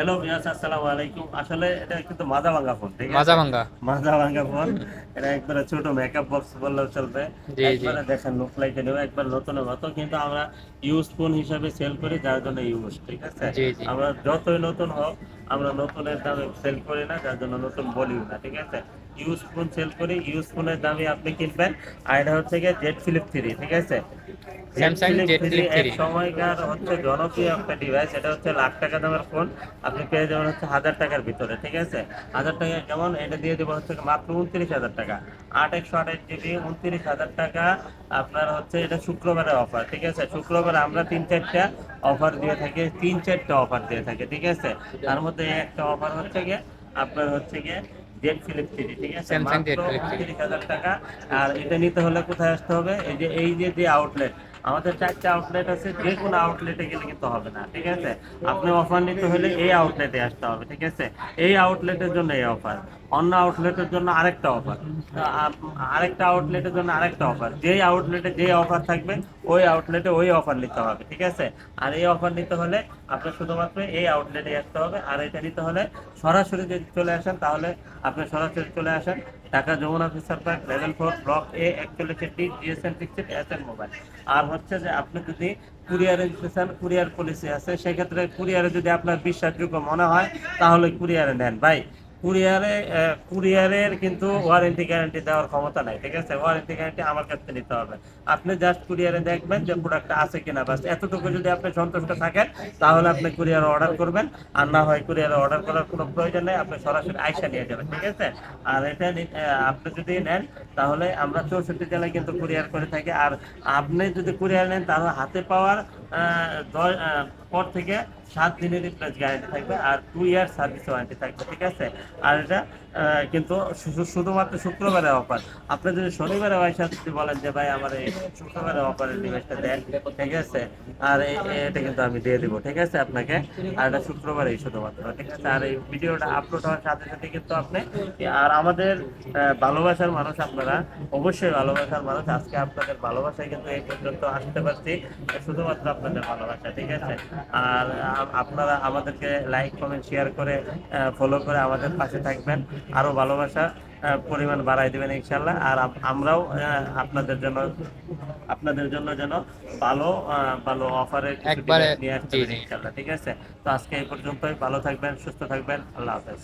Hello viewers, আসসালামু আলাইকুম। আসলে এটা কিন্তু মাজা ভাঙা ফোন, ঠিক মাজা আছে? ভাঙ্গা। মাজা ভাঙা ফোন। এটা একবারে ছোট মেকআপ বক্স বললেও চলবে। জি জি একবারে দেখেন লুক লাইক এ একবার নতুনের মতো, কিন্তু আমরা ইউজ ফোন হিসাবে সেল করি, যার জন্য ইউজ, ঠিক আছে? জি জি। আমরা যতই নতুন হোক, আমরা নতুনের দামে সেল করি না, যার জন্য নতুন বলিও না, ঠিক আছে? ইউজ ফোন সেল করি, ইউজ ফোনের দামে আপনি কিনবেন। আর এটা হচ্ছে গিয়ে জেড ফ্লিপ 3, ঠিক আছে? Z Samsung flip Z 3 flip এক 3। সময়কার হচ্ছে জনপ্রিয় একটা ডিভাইস। এটা হচ্ছে লাখ টাকা দামের ফোন, আপনি পেয়ে যাবেন হচ্ছে 1000 টাকার ভিতরে, ঠিক আছে? 1000 টাকা কেমন, এটা দিয়ে দেবো হচ্ছে মাত্র 29,000 টাকা। 8 128 জিবি, 29,000 টাকা। আপনার হচ্ছে এটা শুক্রবারের অফার, ঠিক আছে? শুক্রবারে আমরা 3 4টা অফার দিয়ে থাকি, 3 4টা অফার দিয়ে থাকি, ঠিক আছে? তার মধ্যে একটা অফার হচ্ছে গিয়ে আপনার হচ্ছে গিয়ে জেড ফ্লিপ 3, ঠিক আছে? স্যামসাং মাত্র জেড ফ্লিপ 3। 29,000 টাকা। আর এটা নিতে হলে কোথায় আসতে হবে? এই যে আউটলেট, আমাদের 4টা আউটলেট আছে, যে কোনো আউটলেটে গেলে কিন্তু হবে না, ঠিক আছে? আপনি অফার নিতে হলে এই আউটলেটে আসতে হবে, ঠিক আছে? এই আউটলেটের জন্য এই অফার, অন্য আউটলেটের জন্য আরেকটা অফার, আরেকটা আউটলেটের জন্য আরেকটা অফার। যেই আউটলেটে যে অফার থাকবে, ওই আউটলেটে ওই অফার নিতে হবে, ঠিক আছে? আর এই অফার নিতে হলে আপনার শুধুমাত্র এই আউটলেটে আসতে হবে। আর এটা নিতে হলে সরাসরি যদি চলে আসেন, তাহলে আপনি সরাসরি চলে আসেন Dhaka Jamuna Future Park level 4 block A 41 GSM fixed SN mobile. আর হচ্ছে যে আপনি যদি কুরিয়ারে দিতে চান, কুরিয়ার পলিসি আছে, সেক্ষেত্রে কুরিয়ারে যদি আপনার বিশ্বাসযোগ্য মনে হয়, তাহলে কুরিয়ারে নেন ভাই। কুরিয়ারের কিন্তু ওয়ারেন্টি গ্যারান্টি দেওয়ার ক্ষমতা নাই, ঠিক আছে? ওয়ারেন্টি গ্যারান্টি আমার কাছে নিতে হবে। আপনি জাস্ট কুরিয়ারে দেখবেন যে প্রোডাক্টটা আছে কিনা, বাস এতটুকু যদি আপনি সন্তুষ্ট থাকেন, তাহলে আপনি কুরিয়ারে অর্ডার করবেন। আর না হয় কুরিয়ারে অর্ডার করার কোনো প্রয়োজন নেই, আপনি সরাসরি আইসা নিয়ে যাবেন, ঠিক আছে? আর এটা আপনি যদি নেন, তাহলে আমরা 64 জেলায় কিন্তু কুরিয়ার করে থাকি। আর আপনি যদি কুরিয়ার নেন, তাহলে হাতে পাওয়ার পর থেকে 7 দিনের রিপ্লেস গ্যারান্টি থাকবে, আর 2 ইয়ার সার্ভিস ওয়ারেন্টি থাকবে, ঠিক আছে? আর এটা কিন্তু শুধুমাত্র শুক্রবারের অফার। আপনি যদি শনিবারে পয়সা যদি বলেন যে ভাই আমার এই শুক্রবারের অফারের ডিভাইসটা দেন, ঠিক আছে? আর এটা কিন্তু আমি দিয়ে দিব, ঠিক আছে আপনাকে। আর এটা শুক্রবারেই শুধুমাত্র, ঠিক আছে? আর এই ভিডিওটা আপলোড হওয়ার সাথে সাথে কিন্তু আপনি, আর আমাদের ভালোবাসার মানুষ আপনারা, অবশ্যই ভালোবাসার মানুষ, আজকে আপনাদের ভালোবাসায় কিন্তু এই পর্যন্ত আসতে পারছি, শুধুমাত্র আপনাদের ভালোবাসা, ঠিক আছে? আর আপনারা আমাদেরকে লাইক কমেন্ট শেয়ার করে ফলো করে আমাদের পাশে থাকবেন, আরো ভালোবাসা পরিমাণ বাড়াই দিবেন ইনশাল্লাহ। আর আমরাও আপনাদের জন্য যেন ভালো ভালো অফারের কিছু একবারে। ডিভাইস নিয়ে আসতে জি পারি জি। ইনশাল্লাহ, ঠিক আছে? তো আজকে এই পর্যন্তই, ভালো থাকবেন, সুস্থ থাকবেন, আল্লাহ হাফেজ।